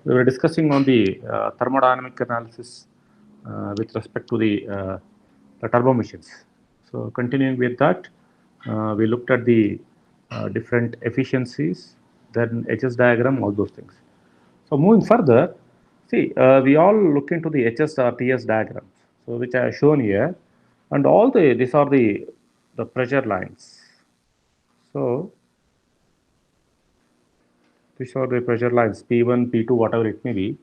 we were discussing on the thermodynamic analysis with respect to the turbo machines. So continuing with that, we looked at the different efficiencies, then HS diagram, all those things. So moving further, see, we all look into the HS or TS diagrams, so which I have shown here, and all these are the pressure lines. So these are the pressure lines, P1, P2, whatever it may be.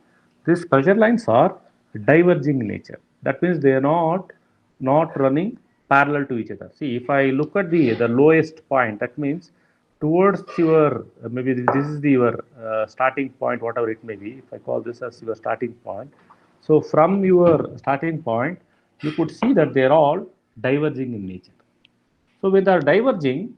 These pressure lines are diverging in nature. That means they are not running parallel to each other. See, if I look at the lowest point, that means towards your maybe this is your starting point, whatever it may be. If I call this as your starting point, so from your starting point, you could see that they are all diverging in nature. So when they are diverging,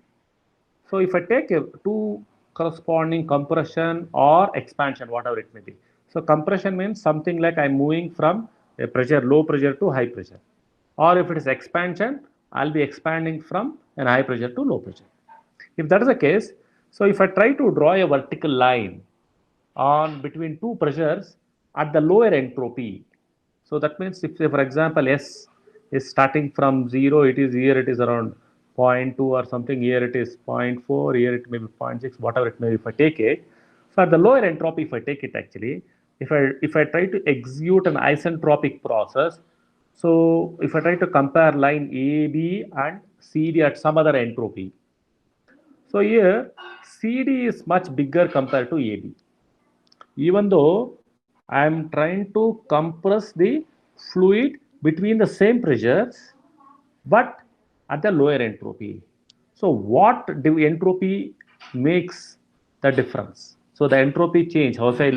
so if I take two corresponding compression or expansion, whatever it may be. So compression means something like I'm moving from a pressure, low pressure to high pressure. Or if it is expansion, I'll be expanding from an high pressure to low pressure. If that is the case, so if I try to draw a vertical line on between two pressures at the lower entropy, so that means if say for example S is starting from 0, it is here it is around 0.2 or something, here it is 0.4, here it may be 0.6, whatever it may be if I take it. So at the lower entropy if I take it actually, if I try to execute an isentropic process, so if I try to compare line AB and CD at some other entropy, so here CD is much bigger compared to AB. Even though I am trying to compress the fluid between the same pressures, but at the lower entropy. So what the entropy makes the difference? So the entropy change, how say,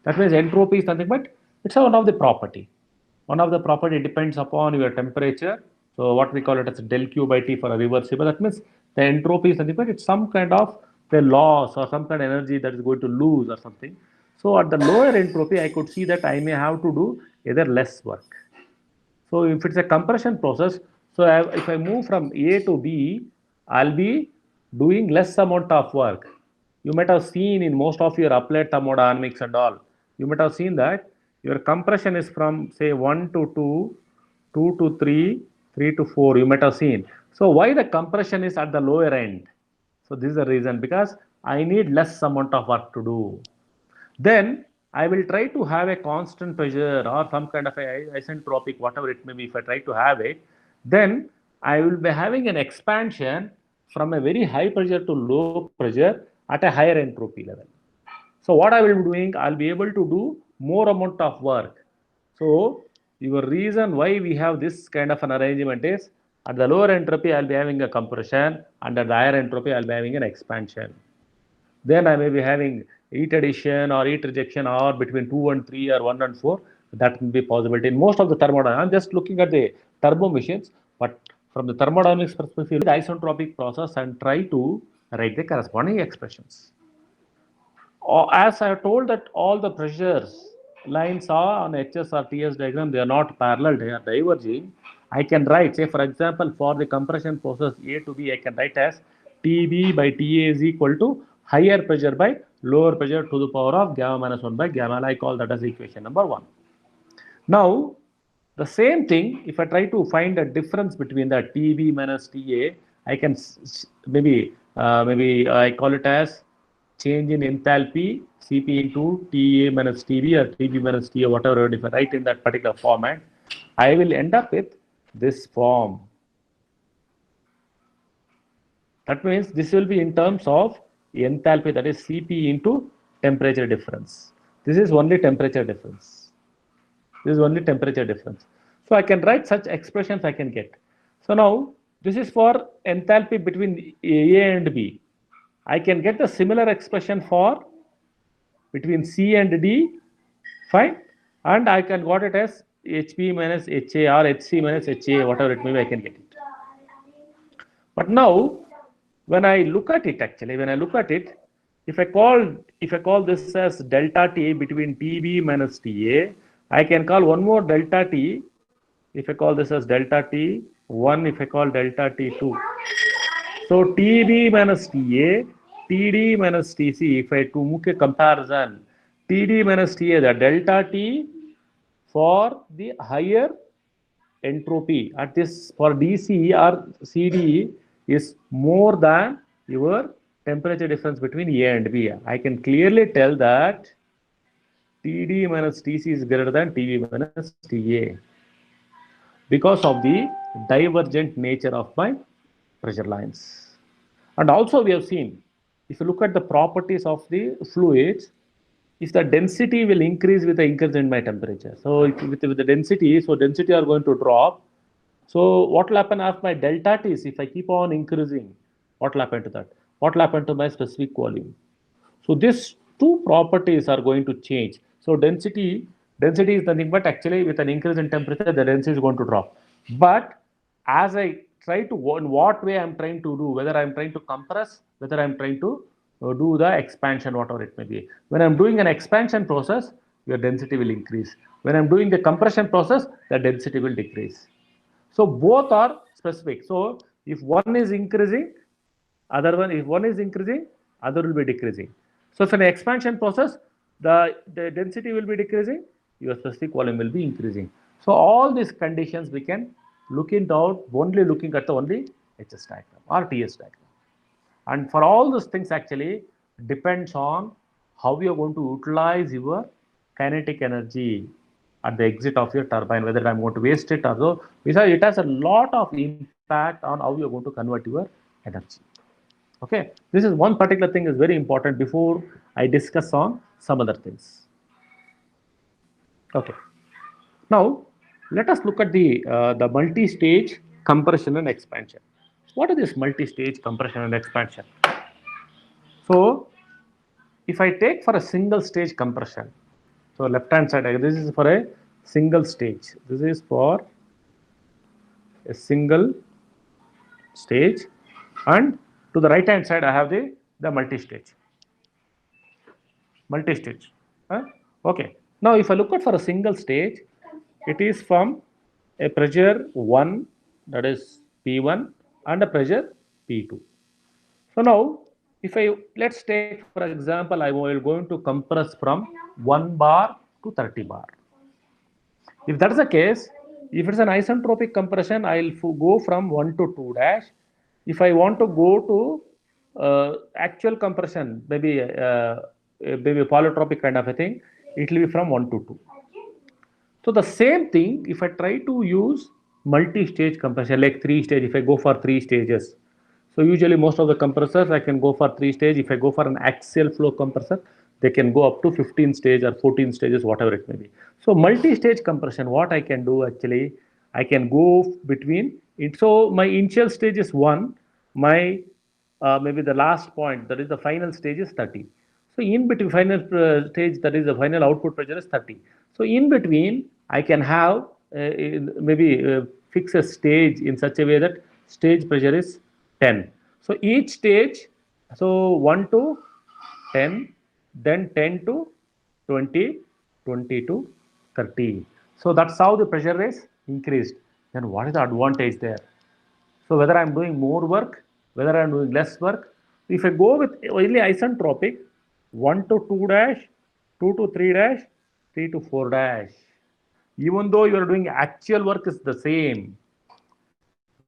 that means entropy is nothing but it's one of the property. One of the property depends upon your temperature. So what we call it as del Q by T for a reversible. That means the entropy is nothing but it's some kind of the loss or some kind of energy that is going to lose or something. So at the lower entropy, I could see that I may have to do either less work. So if it's a compression process, so if I move from A to B, I'll be doing less amount of work. You might have seen in most of your applied thermodynamics and all, you might have seen that your compression is from say 1 to 2, 2 to 3, 3 to 4, you might have seen. So why the compression is at the lower end? So this is the reason, because I need less amount of work to do. Then I will try to have a constant pressure or some kind of a isentropic, whatever it may be. If I try to have it, then I will be having an expansion from a very high pressure to low pressure at a higher entropy level. So what I will be doing, I'll be able to do more amount of work. So your reason why we have this kind of an arrangement is at the lower entropy, I'll be having a compression, and at the higher entropy, I'll be having an expansion. Then I may be having heat addition or heat rejection or between 2 and 3 or 1 and 4. That will be possibility. In most of the thermodynamics, I'm just looking at the turbo machines, but from the thermodynamics perspective, the isentropic process and try to write the corresponding expressions. As I have told that all the pressures lines are on HS or TS diagram, they are not parallel, they are diverging. I can write, say for example, for the compression process A to B, I can write as TB by TA is equal to higher pressure by lower pressure to the power of gamma minus 1 by gamma. I call that as equation number 1. Now, the same thing, if I try to find a difference between the TB minus TA, I can maybe I call it as change in enthalpy Cp into Ta minus Tb or Tb minus Ta, whatever. If I write in that particular format, I will end up with this form. That means this will be in terms of enthalpy, that is Cp into temperature difference. This is only temperature difference. This is only temperature difference. So I can write such expressions I can get. So now this is for enthalpy between A and B. I can get a similar expression for between C and D, fine, and I can got it as HB minus HA or HC minus HA, whatever it may be, I can get it. But now, when I look at it, actually, when I look at it, if I call this as delta T between TB minus TA, I can call one more delta T. If I call this as delta T1, if I call delta T2. So TB minus TA, TD minus TC, if I to make a comparison, TD minus TA, the delta T for the higher entropy at this for DC or CD is more than your temperature difference between A and B. I can clearly tell that TD minus TC is greater than TB minus TA because of the divergent nature of my pressure lines. And also we have seen, if you look at the properties of the fluids, if the density will increase with the increase in my temperature. So with the density, so density are going to drop. So what will happen if my delta T is, if I keep on increasing, what will happen to that? What will happen to my specific volume? So these two properties are going to change. So density is nothing but actually with an increase in temperature, the density is going to drop. But as I try to, in what way I'm trying to do, whether I'm trying to compress, whether I'm trying to do the expansion, whatever it may be. When I'm doing an expansion process, your density will increase. When I'm doing the compression process, the density will decrease. So both are specific. So if one is increasing, other one, if one is increasing, other will be decreasing. So if an expansion process, the density will be decreasing, your specific volume will be increasing. So all these conditions we can look into out only looking at the only HS diagram or TS diagram. And for all those things actually depends on how you are going to utilize your kinetic energy at the exit of your turbine, whether I'm going to waste it or so. Because it has a lot of impact on how you're going to convert your energy. Okay, this is one particular thing is very important before I discuss on some other things. Okay, now let us look at the multi-stage compression and expansion. What is this multi-stage compression and expansion? So if I take for a single stage compression, so left hand side, this is for a single stage. This is for a single stage, and to the right hand side I have the multi-stage. Multi-stage. Okay. Now if I look at for a single stage, it is from a pressure 1, that is P1, and a pressure P2. So now if I, let's take for example, I will going to compress from 1 bar to 30 bar. If that is the case, if it's an isentropic compression, I'll go from 1 to 2 dash. If I want to go to actual compression, maybe polytropic kind of a thing, it will be from 1 to 2. So the same thing, if I try to use multi-stage compression, like 3 stage, if I go for 3 stages. So usually most of the compressors, I can go for 3 stage. If I go for an axial flow compressor, they can go up to 15 stage or 14 stages, whatever it may be. So multi-stage compression, what I can do actually, I can go between it. So my initial stage is 1, my maybe the last point, that is the final stage is 30. So in between final stage, that is the final output pressure is 30. So in between, I can have maybe fix a stage in such a way that stage pressure is 10. So each stage, so 1 to 10, then 10 to 20, 20 to 30. So that's how the pressure is increased. Then what is the advantage there? So whether I'm doing more work, whether I'm doing less work, if I go with only isentropic, 1 to 2 dash, 2 to 3 dash, 3 to 4 dash, even though you are doing actual work is the same,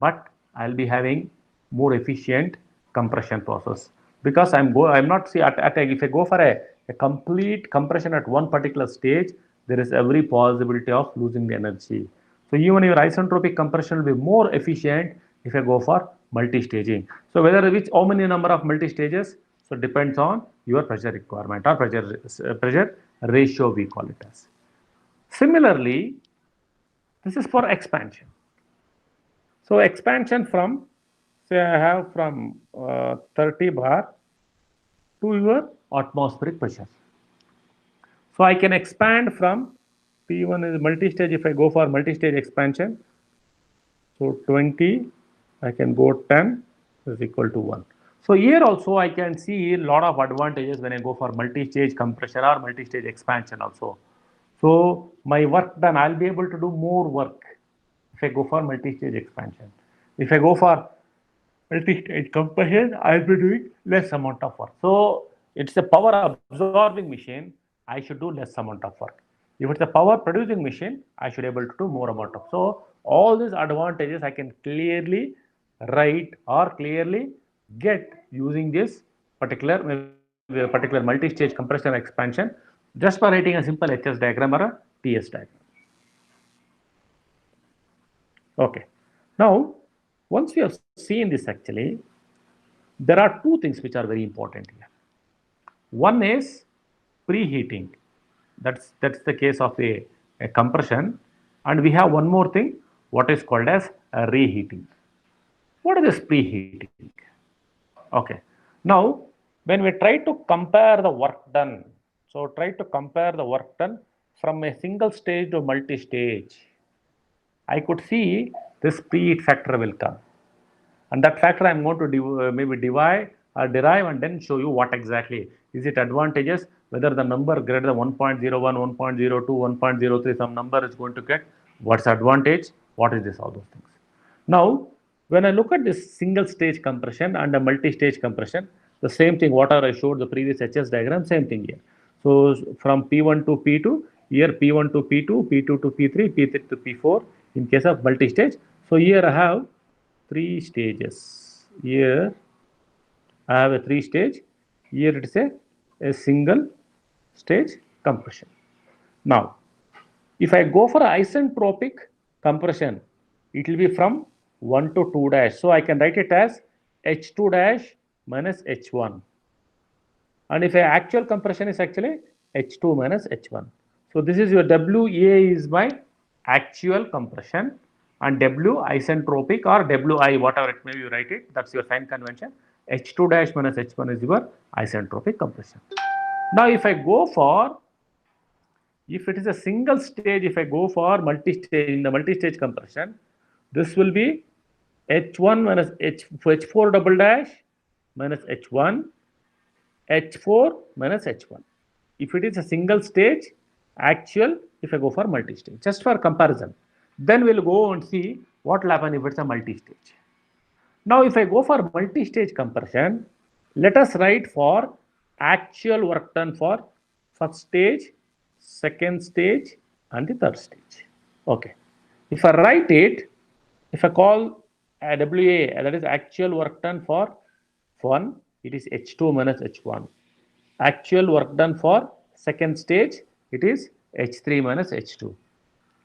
but I'll be having more efficient compression process because I'm not see if I go for a complete compression at one particular stage, there is every possibility of losing the energy. So even your isentropic compression will be more efficient if I go for multi-staging. So whether which how many number of multi-stages, so depends on your pressure requirement or pressure ratio we call it as. Similarly, this is for expansion. So expansion from, say I have from 30 bar to your atmospheric pressure. So I can expand from P1 is multi-stage. If I go for multi-stage expansion, so 20, I can go 10 is equal to 1. So here also I can see a lot of advantages when I go for multi-stage compression or multi-stage expansion also. So my work done, I'll be able to do more work if I go for multi-stage expansion. If I go for multi-stage compression, I'll be doing less amount of work. So it's a power absorbing machine, I should do less amount of work. If it's a power producing machine, I should be able to do more amount of. So all these advantages I can clearly write or clearly get using this particular multi-stage compression expansion just by writing a simple HS diagram or a TS diagram. Okay. Now, once we have seen this actually, there are two things which are very important here. One is preheating. That's the case of a compression. And we have one more thing, what is called as a reheating. What is this preheating? Okay. Now, when we try to compare the work done, so try to compare the work done from a single stage to multi-stage, I could see this preheat factor will come. And that factor I'm going to maybe divide or derive and then show you what exactly is it advantageous, whether the number greater than 1.01, 1.02, 1.03, some number is going to get, what's advantage, what is this, all those things. Now, when I look at this single stage compression and a multi-stage compression, the same thing, whatever I showed the previous HS diagram, same thing here. So from P1 to P2, here P1 to P2, P2 to P3, P3 to P4 in case of multi-stage. So here I have three stages. Here I have a three stage. Here it is a single stage compression. Now, if I go for isentropic compression, it will be from 1 to 2 dash. So I can write it as H2 dash minus H1. And if actual compression is actually H2 minus H1. So this is your WA is my actual compression, and W isentropic or WI, whatever it may be, you write it, that's your sign convention. H2 dash minus H1 is your isentropic compression. Now if I go for, if it is a single stage, if I go for multi-stage, in the multi-stage compression, this will be H1 minus H4 double dash minus H1, H4 minus H1. If it is a single stage, actual, if I go for multi-stage, just for comparison, then we'll go and see what will happen if it's a multi-stage. Now, if I go for multi-stage compression, let us write for actual work done for first stage, second stage, and the third stage. Okay. If I write it, if I call a WA, that is actual work done for 1, it is H2 minus H1. Actual work done for second stage, it is H3 minus H2.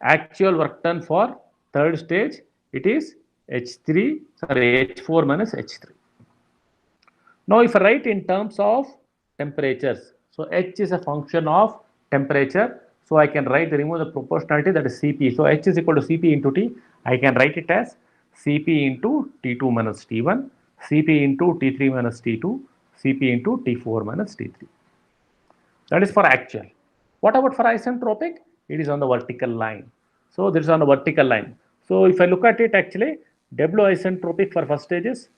Actual work done for third stage, it is H4 minus H3. Now, if I write in terms of temperatures, so H is a function of temperature. So I can remove the proportionality, that is Cp. So H is equal to Cp into T. I can write it as Cp into T2 minus T1, Cp into T3 minus T2, Cp into T4 minus T3. That is for actual. What about for isentropic? It is on the vertical line. So this is on the vertical line. So if I look at it actually, W isentropic for first stages,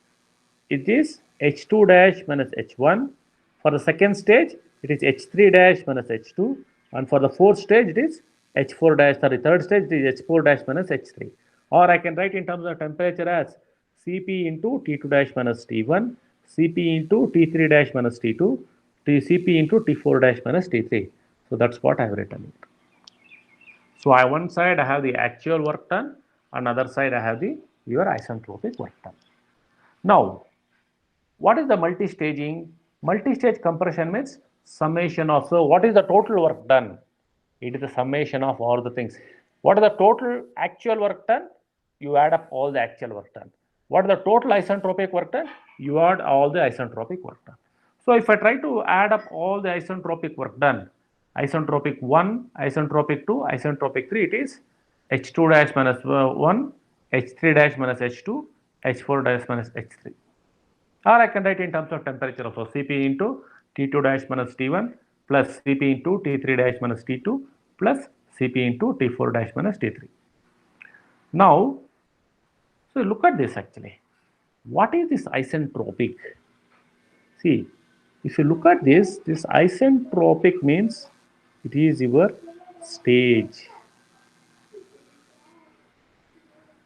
it is H2 dash minus H1. For the second stage, it is H3 dash minus H2. And for the fourth stage, it is H4 dash, sorry, third stage, it is H4 dash minus H3. Or I can write in terms of temperature as Cp into T2 dash minus T1, Cp into T3 dash minus T2, Cp into T4 dash minus T3. So that's what I have written it. So on one side I have the actual work done, on other side I have the your isentropic work done. Now, what is the multi-staging? Multi-stage compression means summation of, so what is the total work done? It is the summation of all the things. What is the total actual work done? You add up all the actual work done. What is the total isentropic work done? You add all the isentropic work done. So if I try to add up all the isentropic work done, isentropic 1, isentropic 2, isentropic 3, it is H2 dash minus 1, H3 dash minus H2, H4 dash minus H3. Or I can write in terms of temperature also, Cp into T2 dash minus T1 plus Cp into T3 dash minus T2 plus Cp into T4 dash minus T3. Now, so look at this actually. What is this isentropic? See, if you look at this isentropic means it is your stage.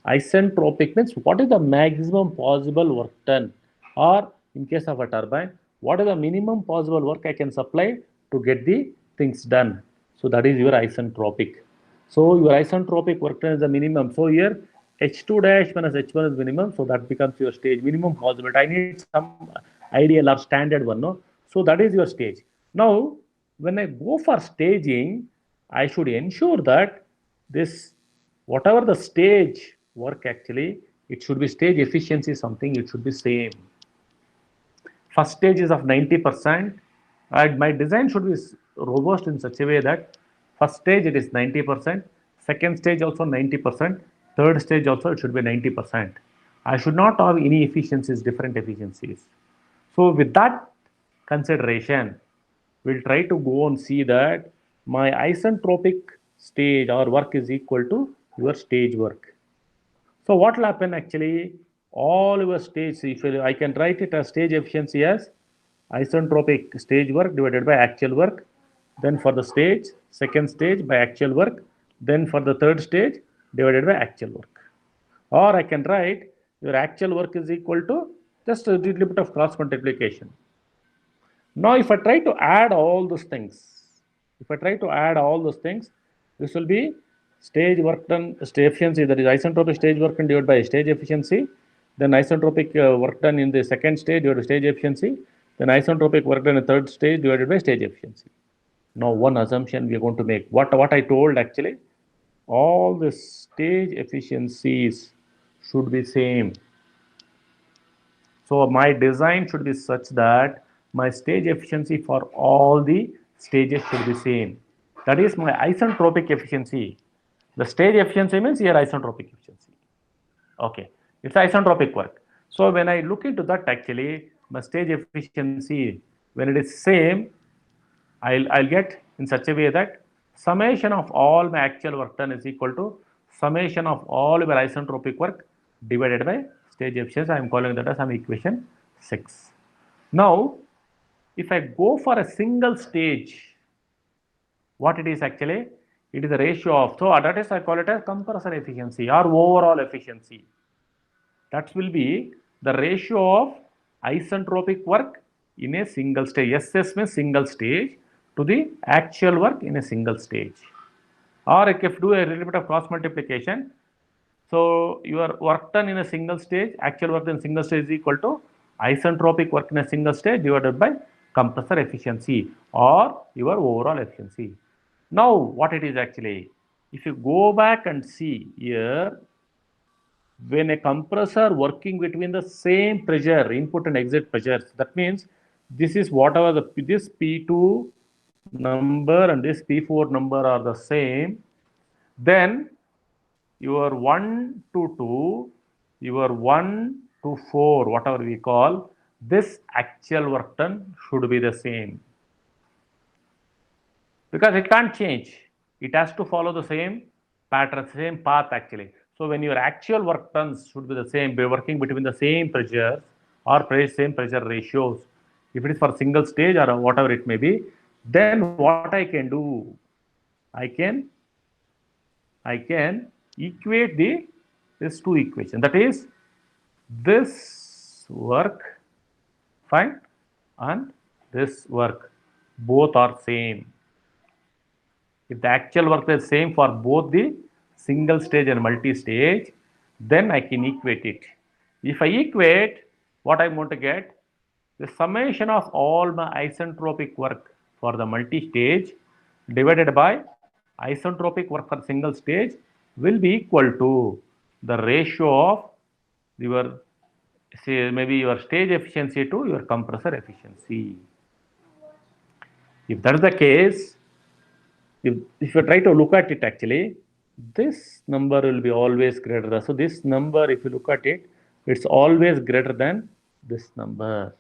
Isentropic means what is the maximum possible work done, or in case of a turbine, what is the minimum possible work I can supply to get the things done. So that is your isentropic. So your isentropic work done is the minimum. So here H2 dash minus H1 is minimum. So that becomes your stage minimum possible. I need some ideal or standard one. No? So that is your stage. Now, when I go for staging, I should ensure that this, whatever the stage work actually, it should be stage efficiency something, it should be same. First stage is of 90%, and my design should be robust in such a way that first stage it is 90%, second stage also 90%, third stage also it should be 90%. I should not have any efficiencies, different efficiencies. So with that consideration, we'll try to go and see that my isentropic stage or work is equal to your stage work. So what will happen actually? All your stage, if I can write it as stage efficiency as isentropic stage work divided by actual work. Then for the stage, second stage by actual work. Then for the third stage divided by actual work. Or I can write your actual work is equal to just a little bit of cross multiplication. Now, if I try to add all those things, this will be stage work done, stage efficiency, that is isentropic stage work done divided by stage efficiency, then isentropic work done in the second stage divided by stage efficiency, then isentropic work done in the third stage divided by stage efficiency. Now, one assumption we are going to make, what I told actually, all the stage efficiencies should be same. So my design should be such that my stage efficiency for all the stages should be same. That is my isentropic efficiency. The stage efficiency means here isentropic efficiency. Okay, it's isentropic work. So when I look into that actually, my stage efficiency, when it is same, I'll get in such a way that summation of all my actual work done is equal to summation of all your isentropic work divided by stage efficiency. I am calling that as some equation 6. Now, if I go for a single stage, what it is actually? It is a ratio of, so that is I call it as compressor efficiency or overall efficiency. That will be the ratio of isentropic work in a single stage. SS means single stage to the actual work in a single stage. Or if you do a little bit of cross multiplication, so your work done in a single stage, actual work in single stage is equal to isentropic work in a single stage divided by compressor efficiency or your overall efficiency. Now, what it is actually? If you go back and see here, when a compressor working between the same pressure, input and exit pressures, that means this is whatever this P2 number and this P4 number are the same, then your 1 to 2, your 1 to 4, whatever we call, this actual work done should be the same. Because it can't change. It has to follow the same pattern, same path actually. So when your actual work done should be the same, by working between the same pressures or same pressure ratios. If it is for single stage or whatever it may be, then what I can do, I can equate these two equations. That is, this work, fine, and this work, both are same. If the actual work is same for both the single stage and multi-stage, then I can equate it. If I equate, what I'm going to get, the summation of all my isentropic work for the multi-stage divided by isentropic work for single stage will be equal to the ratio of your, say, maybe your stage efficiency to your compressor efficiency. If that is the case, if you try to look at it actually, this number will be always greater than, so this number, if you look at it, it's always greater than this number.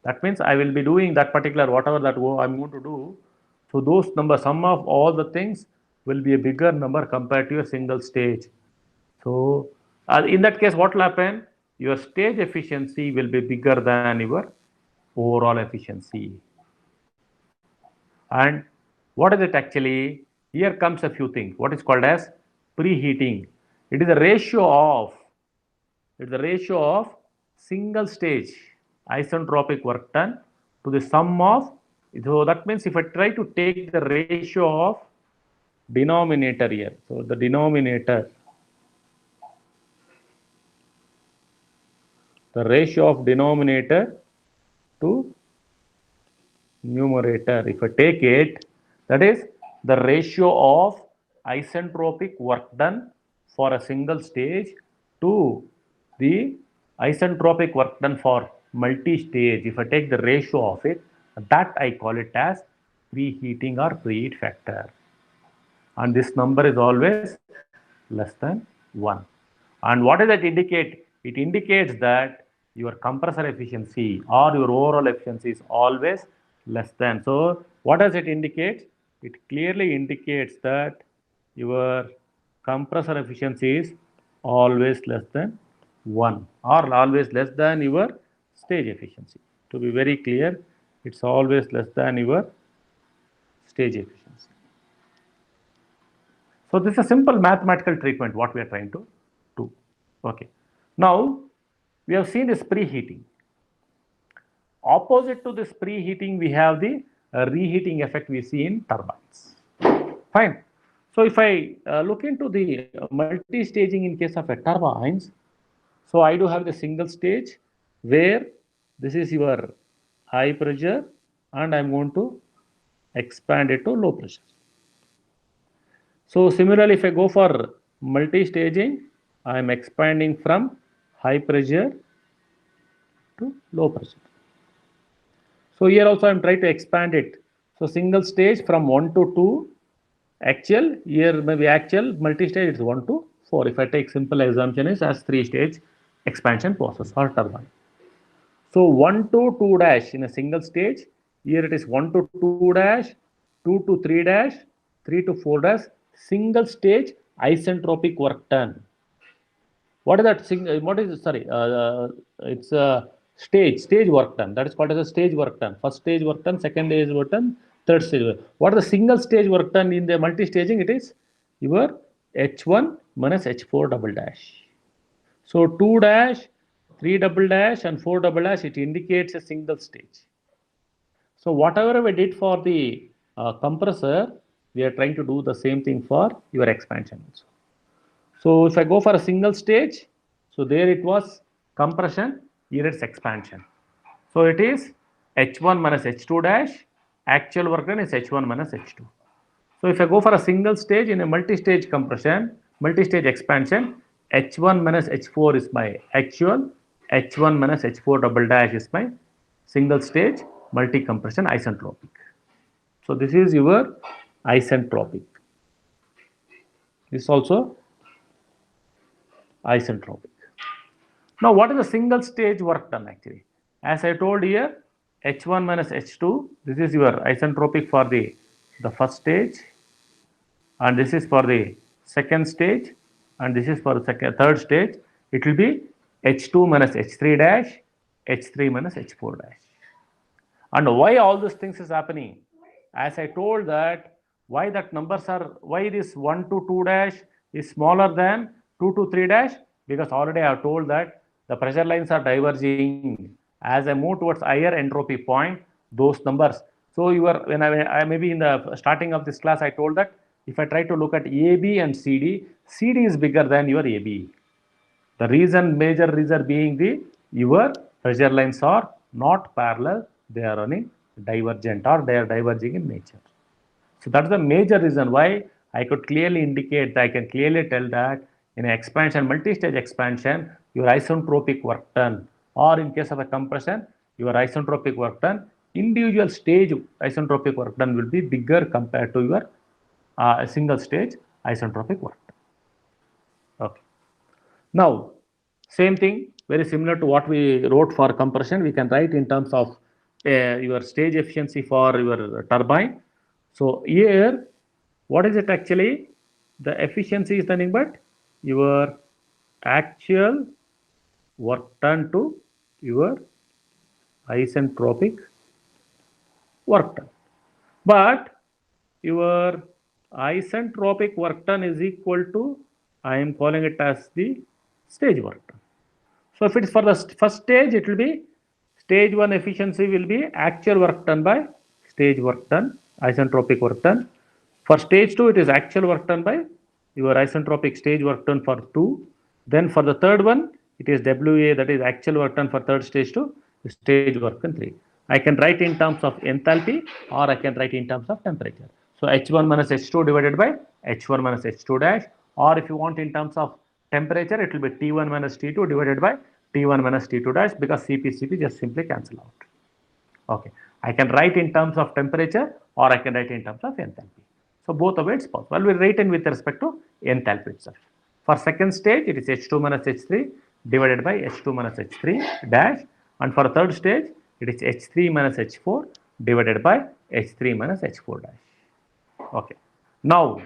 That means I will be doing that particular, whatever that I'm going to do. So those numbers, sum of all the things will be a bigger number compared to a single stage. So in that case, what will happen? Your stage efficiency will be bigger than your overall efficiency. And what is it actually? Here comes a few things. What is called as preheating. It is a ratio of single stage isentropic work done to the sum of So that means if I try to take the ratio of denominator here, so the denominator, the ratio of denominator to numerator, if I take it, that is the ratio of isentropic work done for a single stage to the isentropic work done for multi-stage. If I take the ratio of it, that I call it as preheating or preheat factor. And this number is always less than 1. And what does that indicate? It indicates that your compressor efficiency or your overall efficiency is always less than. So what does it indicate? It clearly indicates that your compressor efficiency is always less than 1 or always less than your stage efficiency. To be very clear, it's always less than your stage efficiency. So this is a simple mathematical treatment what we are trying to do. Okay. Now we have seen this preheating. Opposite to this preheating, we have the reheating effect we see in turbines. Fine. So if I look into the multi-staging in case of a turbines, so I do have the single stage where this is your high pressure and I'm going to expand it to low pressure. So similarly, if I go for multi-staging, I am expanding from high pressure to low pressure. So here also I am trying to expand it. So single stage from 1 to 2, actual, here maybe actual, multi-stage is 1 to 4. If I take simple assumption is as 3-stage expansion process or turbine. So 1 to 2 dash in a single stage, here it is 1 to 2 dash, 2 to 3 dash, 3 to 4 dash, single stage isentropic work done. What is that? What is sorry? It's a stage work done. That is called as a stage work done. First stage work done, second stage work done, third stage work. What is the single stage work done in the multi-staging? It is your H1 minus H4 double dash. So 2 dash, 3 double dash, and 4 double dash. It indicates a single stage. So whatever we did for the compressor, we are trying to do the same thing for your expansion also. So if I go for a single stage, so there it was compression, here it's expansion. So it is H1 minus H2 dash, actual work done is H1 minus H2. So if I go for a single stage in a multi-stage compression, multi-stage expansion, H1 minus H4 is my actual, H1 minus H4 double dash is my single stage multi-compression isentropic. So this is your isentropic. This is also isentropic. Now, what is the single stage work done actually? As I told here, H1 minus H2, this is your isentropic for the first stage, and this is for the second stage, and this is for the third stage. It will be H2 minus H3 dash, H3 minus H4 dash. And why all these things is happening? As I told that, why that numbers are, why this 1 to 2 dash is smaller than 2 to 3 dash? Because already I have told that the pressure lines are diverging. As I move towards higher entropy point, those numbers. So you are, when I maybe in the starting of this class, I told that if I try to look at AB and CD, CD is bigger than your AB. The reason, major reason being your pressure lines are not parallel, they are running divergent or they are diverging in nature. So that's the major reason why I could clearly indicate, I can clearly tell that in an expansion, multi-stage expansion, your isentropic work done, or in case of a compression, your isentropic work done, individual stage isentropic work done will be bigger compared to your single stage isentropic work done. Okay. Now, same thing, very similar to what we wrote for compression, we can write in terms of your stage efficiency for your turbine. So here, what is it actually? The efficiency is nothing but your actual work done to your isentropic work done. But your isentropic work done is equal to, I am calling it as the stage work done. So if it is for the first stage, it will be stage 1 efficiency will be actual work done by stage work done, isentropic work done. For stage 2, it is actual work done by your isentropic stage work done for 2. Then for the third one, it is WA, that is actual work done for third stage 2, stage work done 3. I can write in terms of enthalpy or I can write in terms of temperature. So H1 minus H2 divided by H1 minus H2 dash, or if you want in terms of temperature, it will be T1 minus T2 divided by T1 minus T2 dash, because CP just simply cancel out. Okay, I can write in terms of temperature or I can write in terms of enthalpy. So both of it is possible. We'll write in with respect to enthalpy itself. For second stage, it is H2 minus H3 divided by H2 minus H3 dash, and for third stage, it is H3 minus H4 divided by H3 minus H4 dash. Okay. Now,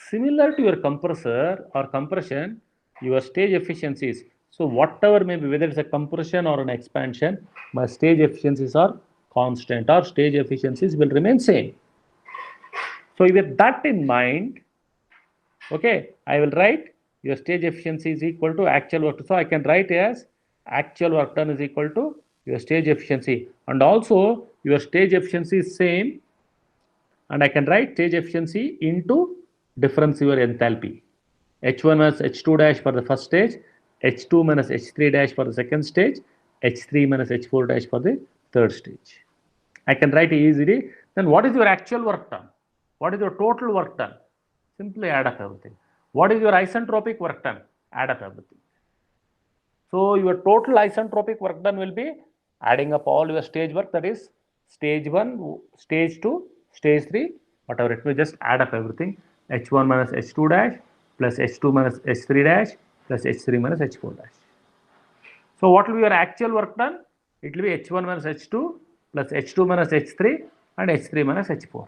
similar to your compressor or compression, your stage efficiencies. So whatever may be, whether it's a compression or an expansion, my stage efficiencies are constant or stage efficiencies will remain same. So with that in mind, okay, I will write your stage efficiency is equal to actual work. So I can write as actual work done is equal to your stage efficiency, and also your stage efficiency is same, and I can write stage efficiency into difference your enthalpy. H1 minus H2 dash for the first stage, H2 minus H3 dash for the second stage, H3 minus H4 dash for the third stage. I can write easily. Then what is your actual work done? What is your total work done? Simply add up everything. What is your isentropic work done? Add up everything. So your total isentropic work done will be adding up all your stage work, that is stage 1, stage 2, stage 3, whatever it will, just add up everything. H1 minus H2 dash plus H2 minus H3 dash plus H3 minus H4 dash. So what will be your actual work done? It will be H1 minus H2 plus H2 minus H3 and H3 minus H4.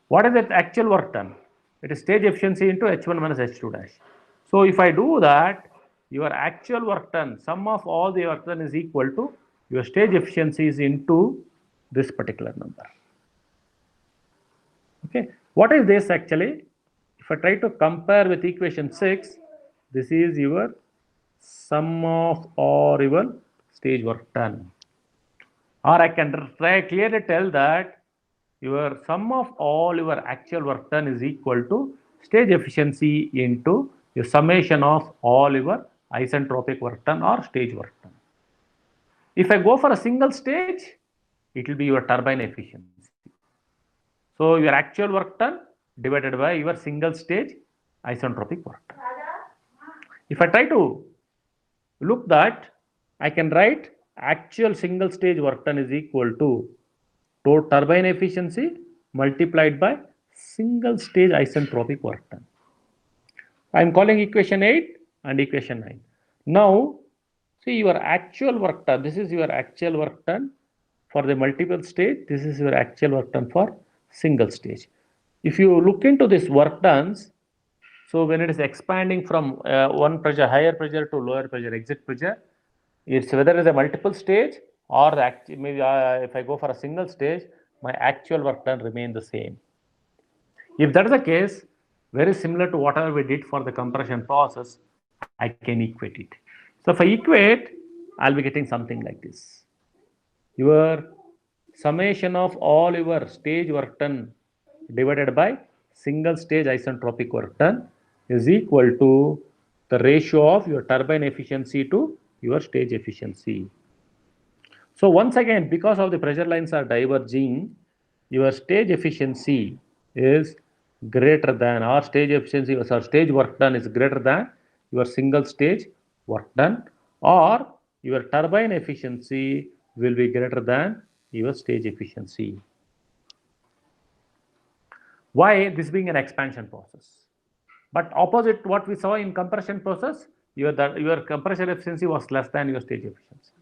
What is that actual work done? It is stage efficiency into H1 minus H2 dash. So if I do that, your actual work done, sum of all the work done is equal to your stage efficiencies into this particular number. Okay, what is this actually? If I try to compare with equation 6, this is your sum of all your stage work done. Or I can clearly tell that your sum of all your actual work done is equal to stage efficiency into your summation of all your isentropic work done or stage work done. If I go for a single stage, it will be your turbine efficiency. So your actual work done divided by your single stage isentropic work done. If I try to look that, I can write actual single stage work done is equal to total turbine efficiency multiplied by single stage isentropic work done. I am calling equation 8 and equation 9. Now, see your actual work done. This is your actual work done for the multiple stage. This is your actual work done for single stage. If you look into this work done, so when it is expanding from one pressure, higher pressure to lower pressure, exit pressure, it's whether it is a multiple stage or maybe if I go for a single stage, my actual work done remain the same. If that is the case, very similar to whatever we did for the compression process, I can equate it. So if I equate, I'll be getting something like this. Your summation of all your stage work done divided by single stage isentropic work done is equal to the ratio of your turbine efficiency to your stage efficiency. So once again, because of the pressure lines are diverging, your stage efficiency is greater than, or stage efficiency or stage work done is greater than your single stage work done, or your turbine efficiency will be greater than your stage efficiency. Why? This being an expansion process. But opposite what we saw in compression process, your compression efficiency was less than your stage efficiency.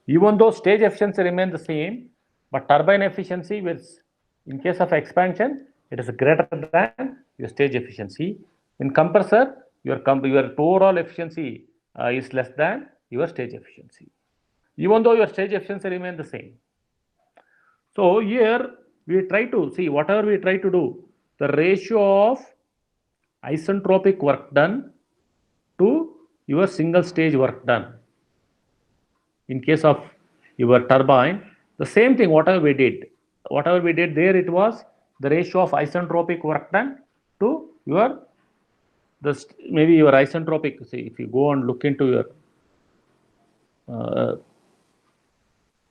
Even though stage efficiency remains the same, but turbine efficiency with, in case of expansion, it is greater than your stage efficiency. In compressor, your overall efficiency is less than your stage efficiency, even though your stage efficiency remains the same. So here we try to see whatever we try to do, the ratio of isentropic work done to your single stage work done. In case of your turbine, The same thing, whatever we did there, it was the ratio of isentropic work done to your maybe your isentropic. See, if you go and look into your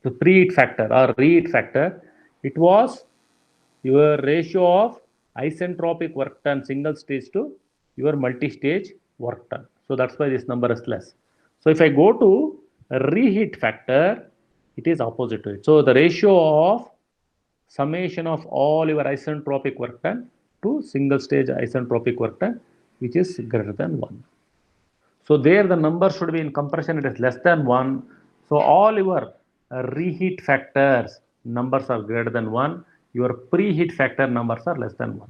the preheat factor or reheat factor, it was your ratio of isentropic work done single stage to your multi-stage work done. So that's why this number is less. So if I go to reheat factor, it is opposite to it. So the ratio of summation of all your isentropic work done to single stage isentropic work done, which is greater than 1. So there the number should be in compression, it is less than 1. So all your reheat factors numbers are greater than 1. Your preheat factor numbers are less than 1.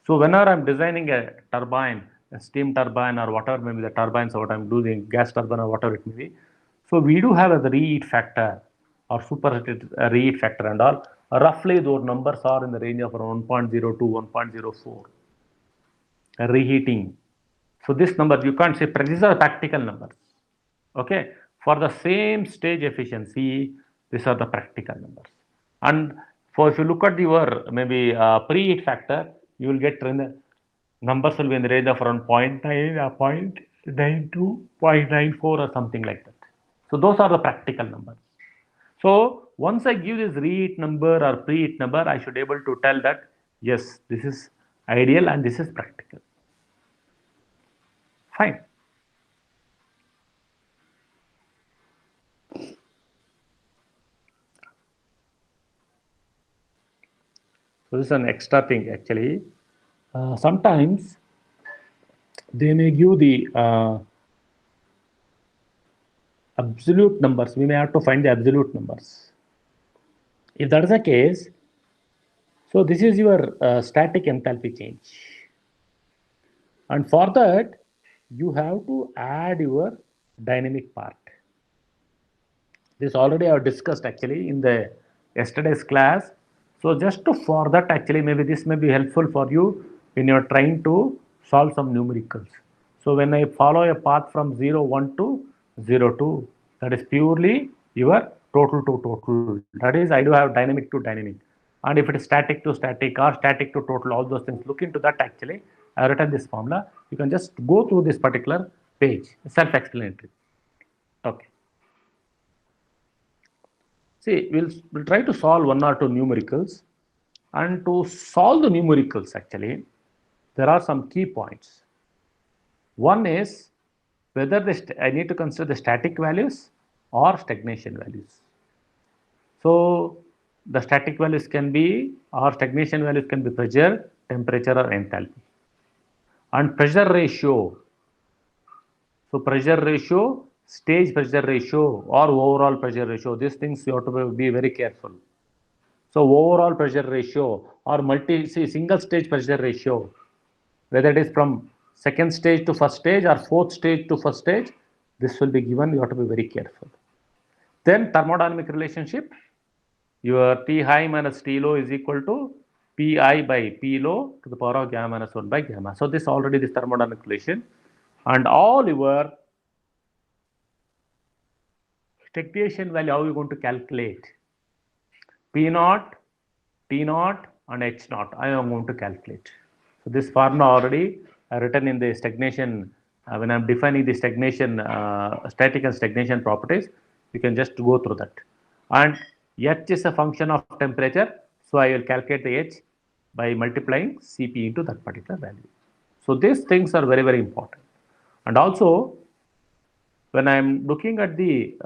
So whenever I'm designing a turbine, a steam turbine or whatever, maybe the turbines or what I'm doing, gas turbine or whatever it may be. So we do have a reheat factor or superheated reheat factor and all. Roughly those numbers are in the range of around 1.0 to 1.04. Reheating. So this number you can't say, these are practical numbers. Okay. For the same stage efficiency, these are the practical numbers. And for if you look at your maybe preheat factor, you will get numbers will be in the range of around 0.9 or 0.92, 0.94 or something like that. So those are the practical numbers. So once I give this reheat number or preheat number, I should be able to tell that yes, this is ideal and this is practical. Fine. So this is an extra thing actually. Sometimes they may give the absolute numbers. We may have to find the absolute numbers. If that is the case, so this is your static enthalpy change. And for that, you have to add your dynamic part. This already I have discussed actually in the yesterday's class. So just to for that actually maybe this may be helpful for you when you're trying to solve some numericals. So when I follow a path from 0, 1 to 0, 2, that is purely your total to total. That is I do have dynamic to dynamic. And if it is static to static or static to total, all those things, look into that actually. I have written this formula. You can just go through this particular page, self-explanatory. Okay. See, we'll try to solve one or two numericals. And to solve the numericals, actually, there are some key points. One is whether I need to consider the static values or stagnation values. So the static values can be, or stagnation values can be pressure, temperature, or enthalpy. And pressure ratio. So pressure ratio, stage pressure ratio, or overall pressure ratio. These things you have to be very careful. So overall pressure ratio or single stage pressure ratio, whether it is from second stage to first stage or fourth stage to first stage, this will be given. You have to be very careful. Then thermodynamic relationship, your T high minus T low is equal to Pi by P low to the power of gamma minus 1 by gamma. So this already this thermodynamic relation, and all your stagnation value, how are you going to calculate? P naught, T naught, and H naught. I am going to calculate. So this formula already written in the stagnation. When I'm defining the stagnation, static and stagnation properties, you can just go through that. And H is a function of temperature, so I will calculate the H by multiplying Cp into that particular value. So these things are very, very important. And also, when I'm looking at the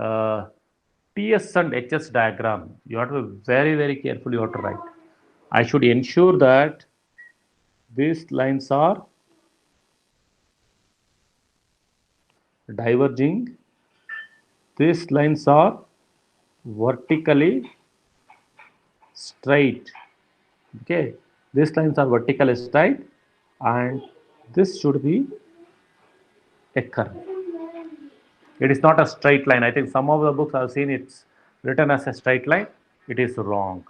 Ts and Hs diagram, you have to be very, very careful. You have to write. I should ensure that these lines are diverging. These lines are vertically straight. Okay, these lines are vertically straight, and this should be a curve. It is not a straight line. I think some of the books I've seen it's written as a straight line. It is wrong.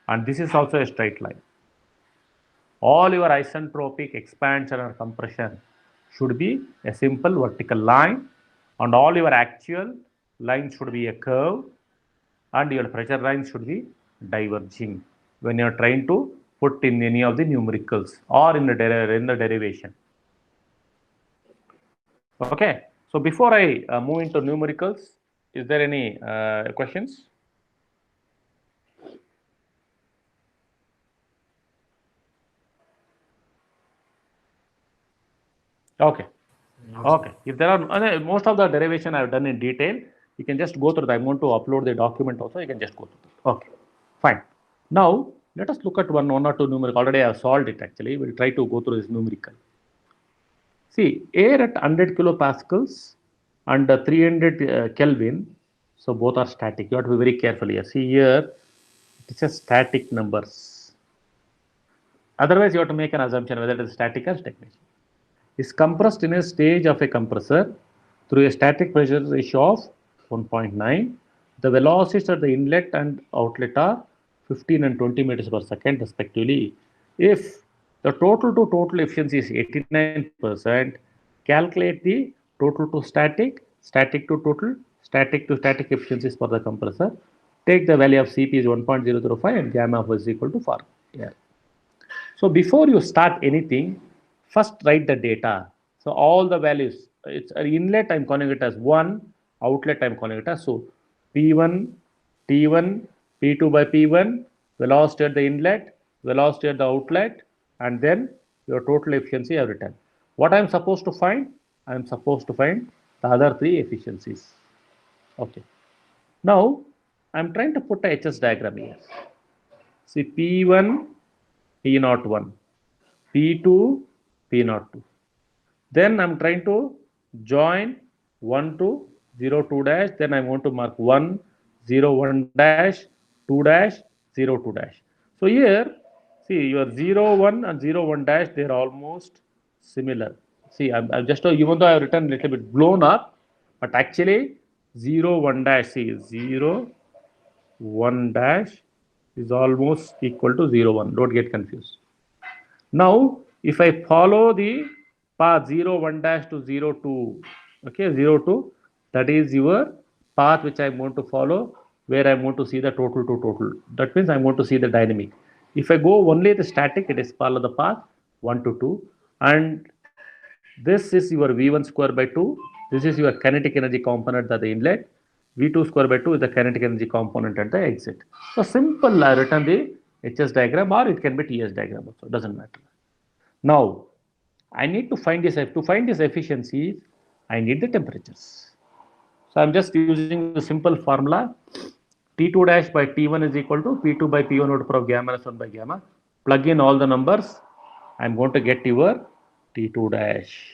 And this is also a straight line. All your isentropic expansion or compression should be a simple vertical line, and all your actual lines should be a curve, and your pressure lines should be diverging when you are trying to put in any of the numericals or in the derivation. Okay, so before I move into numericals, is there any questions? Okay. Okay. If there are most of the derivation I have done in detail, you can just go through that. I'm going to upload the document also. You can just go through it. Okay. Fine. Now let us look at one or two numerical. Already I have solved it actually. We'll try to go through this numerical. See, air at 100 kilopascals and 300 Kelvin. So both are static. You have to be very careful here. See here, it's a static numbers. Otherwise, you have to make an assumption whether it is static or stagnation. Is compressed in a stage of a compressor through a static pressure ratio of 1.9. The velocities at the inlet and outlet are 15 and 20 meters per second respectively. If the total to total efficiency is 89%, calculate the total to static, static to total, static to static efficiencies for the compressor. Take the value of Cp is 1.005 and gamma of is equal to 4. Yeah. So before you start anything, first write the data. So all the values, it's an inlet, I'm calling it as 1, outlet, I'm calling it as so. P1, T1, P2 by P1, velocity at the inlet, velocity at the outlet, and then your total efficiency I've written. What I'm supposed to find? I'm supposed to find the other three efficiencies. Okay. Now, I'm trying to put a HS diagram here. See P1, P01, P2, P02. Then I'm trying to join 1 to 0, 2 dash. Then I want to mark 1, 0, 1 dash, 2 dash, 0, 2 dash. So here, see your 0, 1 and 0, 1 dash, they're almost similar. See, I'm just, even though I've written a little bit blown up, but actually 0, 1 dash, see 0, 1 dash is almost equal to 0, 1. Don't get confused. Now, if I follow the path 0, 1 dash to 0, 2, okay, 0, 2, that is your path which I want to follow, where I want to see the total to total. That means I want to see the dynamic. If I go only the static, it is follow the path 1 to 2, and this is your V1 square by 2. This is your kinetic energy component at the inlet. V2 square by 2 is the kinetic energy component at the exit. So simple, I written the HS diagram, or it can be TS diagram also, doesn't matter. Now, I need to find this, to find this efficiency, I need the temperatures. So I'm just using the simple formula. T2 dash by T1 is equal to P2 by P1 to the power of gamma minus 1 by gamma. Plug in all the numbers. I'm going to get your T2 dash.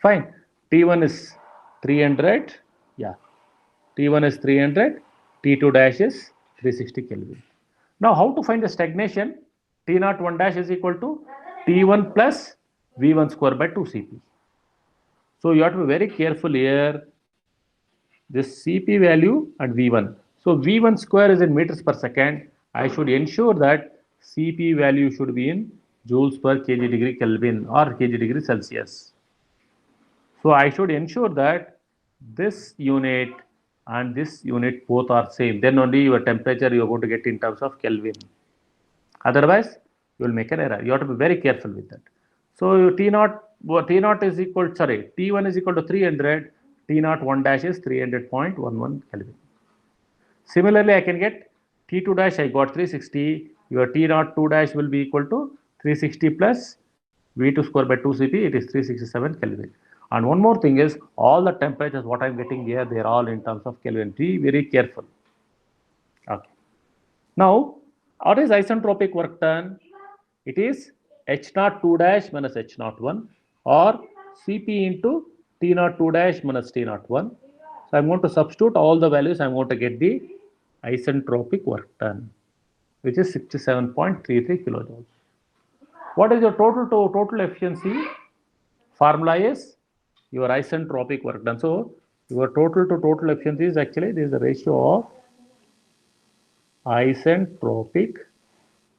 Fine. T1 is 300. Yeah. T1 is 300. T2 dash is 360 Kelvin. Now, how to find the stagnation? T01 dash is equal to T1 plus V1 square by 2 Cp. So you have to be very careful here. This Cp value and V1. So V1 square is in meters per second. I should ensure that Cp value should be in joules per kg degree Kelvin or kg degree Celsius. So I should ensure that this unit and this unit both are same. Then only your temperature you are going to get in terms of Kelvin. Otherwise, you will make an error. You have to be very careful with that. So T0 is equal, sorry, T1 is equal to 300, T0 1 dash is 300.11 Kelvin. Similarly, I can get T2 dash, I got 360, your T0 2 dash will be equal to 360 plus V2 square by 2 Cp, it is 367 Kelvin. And one more thing is, all the temperatures what I'm getting here, they are all in terms of Kelvin. Be very careful. Okay. Now, what is isentropic work done? It is H0 2 dash minus H0 1 or Cp into T0 2 dash minus T0 1. So I'm going to substitute all the values. I'm going to get the isentropic work done, which is 67.33 kilojoules. What is your total to total efficiency? Formula is your isentropic work done. So your total to total efficiency is actually this is the ratio of isentropic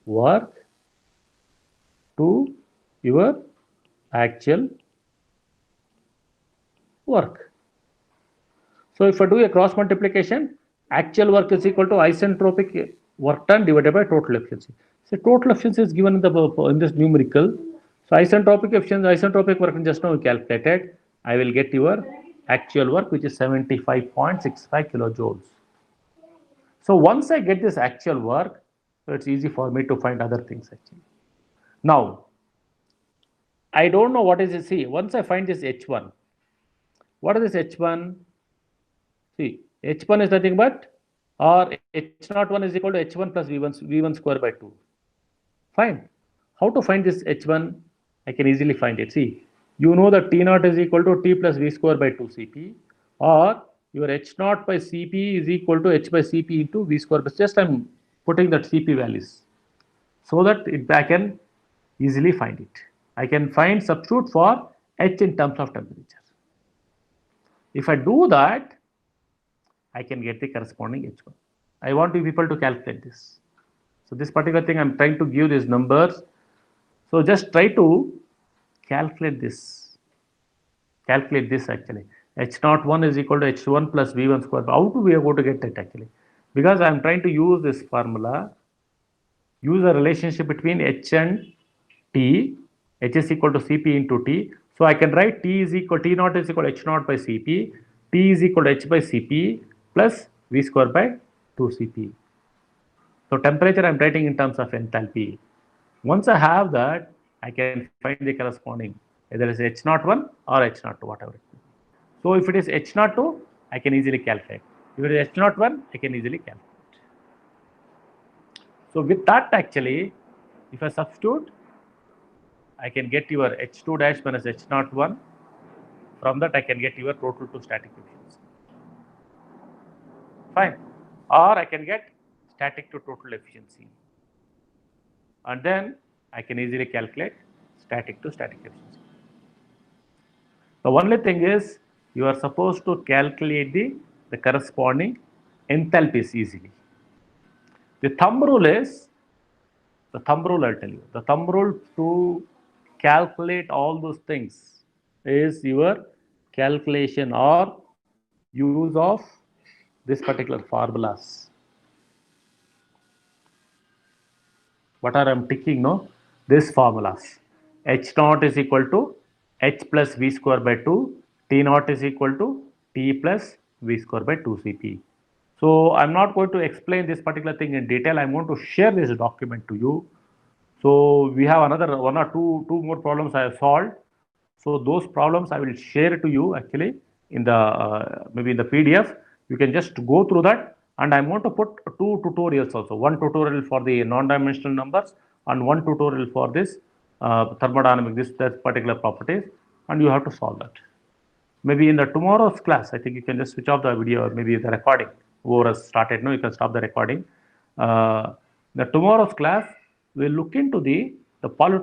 work to your actual work. So if I do a cross multiplication, Actual work is equal to isentropic work done divided by total efficiency. So total efficiency is given in this numerical. So isentropic efficiency, isentropic work just now we calculated. I will get your actual work, which is 75.65 kilojoules. So once I get this actual work, so it's easy for me to find other things actually. Now, I don't know what is it. See, once I find this H1, what is this H1? See, H1 is nothing but, or H01 is equal to H1 plus V1 square by 2. Fine. How to find this H1? I can easily find it. See, you know that T0 is equal to T plus V square by 2 Cp, or your H0 by Cp is equal to H by Cp into V square. But just I'm putting that Cp values so that I can easily find it. I can find substitute for H in terms of temperature. If I do that, I can get the corresponding H1. I want you people to calculate this. So this particular thing I'm trying to give these numbers. So just try to calculate this. Calculate this actually. H01 is equal to H1 plus V1 square. How do we go to get that actually? Because I'm trying to use this formula, use a relationship between H and T. H is equal to Cp into T. So I can write T is equal, T0 is equal to H0 by Cp. T is equal to H by Cp plus V square by 2 Cp. So temperature I'm writing in terms of enthalpy. Once I have that, I can find the corresponding, either it's H01 or H02, whatever it is. So if it is H02, I can easily calculate. If it is H01, I can easily calculate. So with that actually, if I substitute, I can get your H2 dash minus H01. From that I can get your total to static efficiency. Fine. Or I can get static to total efficiency. And then I can easily calculate static to static efficiency. The only thing is you are supposed to calculate the corresponding enthalpies easily. The thumb rule is, the thumb rule I'll tell you, the thumb rule to calculate all those things is your calculation or use of this particular formulas. What are I'm ticking, no? This formulas. H0 is equal to H plus V square by 2. T0 is equal to T plus V square by 2 Cp. So I'm not going to explain this particular thing in detail. I'm going to share this document to you. So we have another one or two more problems I have solved. So those problems I will share to you actually in the maybe in the PDF. You can just go through that, and I'm going to put two tutorials also. One tutorial for the non-dimensional numbers and one tutorial for this thermodynamic, this particular properties, and you have to solve that. Maybe in the tomorrow's class, I think you can just switch off the video or maybe the recording. Whoever has started, no, you can stop the recording. The tomorrow's class, we'll look into the pollutants.